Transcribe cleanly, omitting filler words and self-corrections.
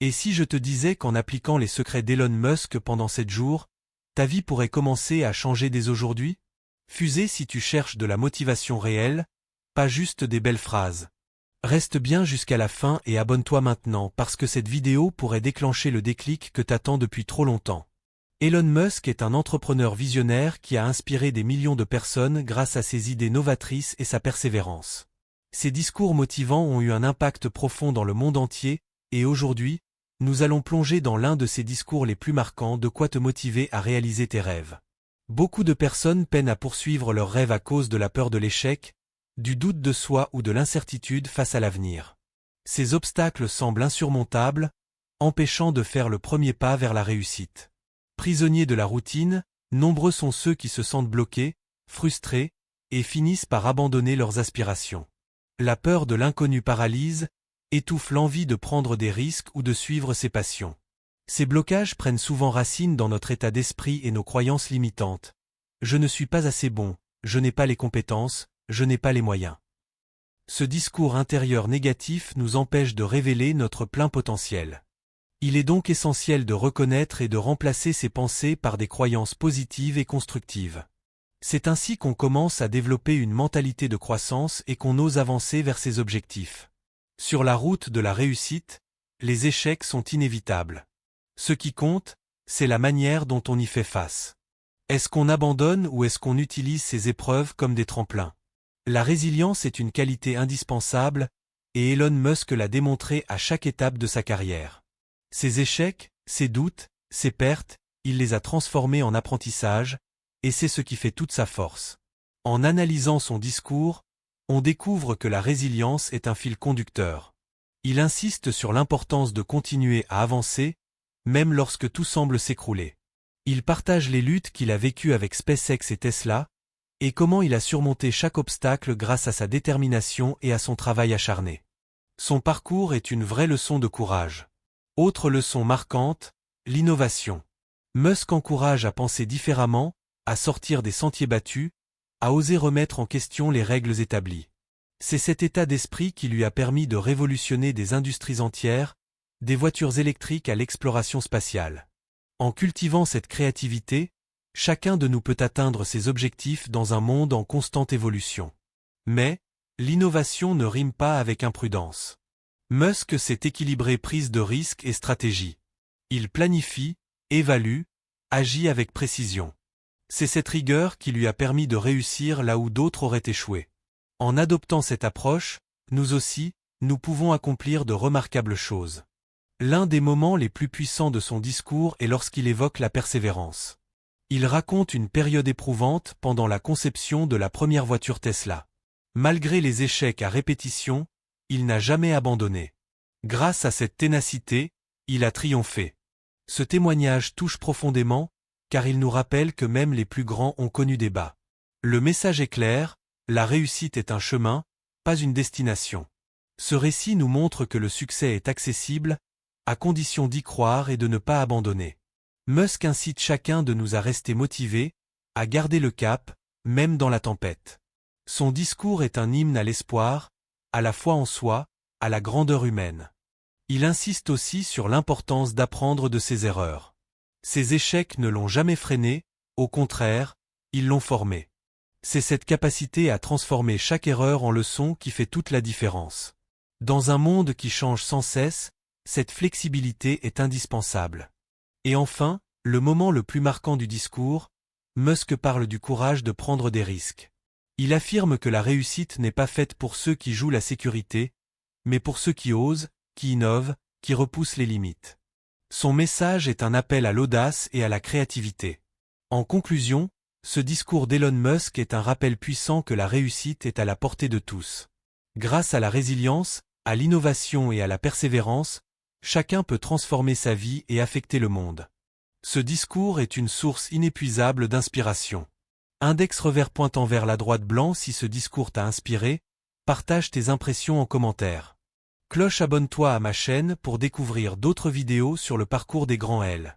Et si je te disais qu'en appliquant les secrets d'Elon Musk pendant 7 jours, ta vie pourrait commencer à changer dès aujourd'hui? Fusée si tu cherches de la motivation réelle, pas juste des belles phrases. Reste bien jusqu'à la fin et abonne-toi maintenant parce que cette vidéo pourrait déclencher le déclic que t'attends depuis trop longtemps. Elon Musk est un entrepreneur visionnaire qui a inspiré des millions de personnes grâce à ses idées novatrices et sa persévérance. Ses discours motivants ont eu un impact profond dans le monde entier, et aujourd'hui, nous allons plonger dans l'un de ses discours les plus marquants, de quoi te motiver à réaliser tes rêves. Beaucoup de personnes peinent à poursuivre leurs rêves à cause de la peur de l'échec, du doute de soi ou de l'incertitude face à l'avenir. Ces obstacles semblent insurmontables, empêchant de faire le premier pas vers la réussite. Prisonniers de la routine, nombreux sont ceux qui se sentent bloqués, frustrés, et finissent par abandonner leurs aspirations. La peur de l'inconnu paralyse, étouffe l'envie de prendre des risques ou de suivre ses passions. Ces blocages prennent souvent racine dans notre état d'esprit et nos croyances limitantes. Je ne suis pas assez bon, je n'ai pas les compétences, je n'ai pas les moyens. Ce discours intérieur négatif nous empêche de révéler notre plein potentiel. Il est donc essentiel de reconnaître et de remplacer ces pensées par des croyances positives et constructives. C'est ainsi qu'on commence à développer une mentalité de croissance et qu'on ose avancer vers ses objectifs. Sur la route de la réussite, les échecs sont inévitables. Ce qui compte, c'est la manière dont on y fait face. Est-ce qu'on abandonne ou est-ce qu'on utilise ces épreuves comme des tremplins? La résilience est une qualité indispensable, et Elon Musk l'a démontré à chaque étape de sa carrière. Ses échecs, ses doutes, ses pertes, il les a transformés en apprentissage, et c'est ce qui fait toute sa force. En analysant son discours, on découvre que la résilience est un fil conducteur. Il insiste sur l'importance de continuer à avancer, même lorsque tout semble s'écrouler. Il partage les luttes qu'il a vécues avec SpaceX et Tesla, et comment il a surmonté chaque obstacle grâce à sa détermination et à son travail acharné. Son parcours est une vraie leçon de courage. Autre leçon marquante, l'innovation. Musk encourage à penser différemment, à sortir des sentiers battus, à oser remettre en question les règles établies. C'est cet état d'esprit qui lui a permis de révolutionner des industries entières, des voitures électriques à l'exploration spatiale. En cultivant cette créativité, chacun de nous peut atteindre ses objectifs dans un monde en constante évolution. Mais, l'innovation ne rime pas avec imprudence. Musk sait équilibrer prise de risque et stratégie. Il planifie, évalue, agit avec précision. C'est cette rigueur qui lui a permis de réussir là où d'autres auraient échoué. En adoptant cette approche, nous aussi, nous pouvons accomplir de remarquables choses. L'un des moments les plus puissants de son discours est lorsqu'il évoque la persévérance. Il raconte une période éprouvante pendant la conception de la première voiture Tesla. Malgré les échecs à répétition, il n'a jamais abandonné. Grâce à cette ténacité, il a triomphé. Ce témoignage touche profondément, car il nous rappelle que même les plus grands ont connu des bas. Le message est clair, la réussite est un chemin, pas une destination. Ce récit nous montre que le succès est accessible, à condition d'y croire et de ne pas abandonner. Musk incite chacun de nous à rester motivés, à garder le cap, même dans la tempête. Son discours est un hymne à l'espoir, à la foi en soi, à la grandeur humaine. Il insiste aussi sur l'importance d'apprendre de ses erreurs. Ses échecs ne l'ont jamais freiné, au contraire, ils l'ont formé. C'est cette capacité à transformer chaque erreur en leçon qui fait toute la différence. Dans un monde qui change sans cesse, cette flexibilité est indispensable. Et enfin, le moment le plus marquant du discours, Musk parle du courage de prendre des risques. Il affirme que la réussite n'est pas faite pour ceux qui jouent la sécurité, mais pour ceux qui osent, qui innovent, qui repoussent les limites. Son message est un appel à l'audace et à la créativité. En conclusion, ce discours d'Elon Musk est un rappel puissant que la réussite est à la portée de tous. Grâce à la résilience, à l'innovation et à la persévérance, chacun peut transformer sa vie et affecter le monde. Ce discours est une source inépuisable d'inspiration. Index revers pointant vers la droite blanc si ce discours t'a inspiré, partage tes impressions en commentaire. Cloche abonne-toi à ma chaîne pour découvrir d'autres vidéos sur le parcours des grands L.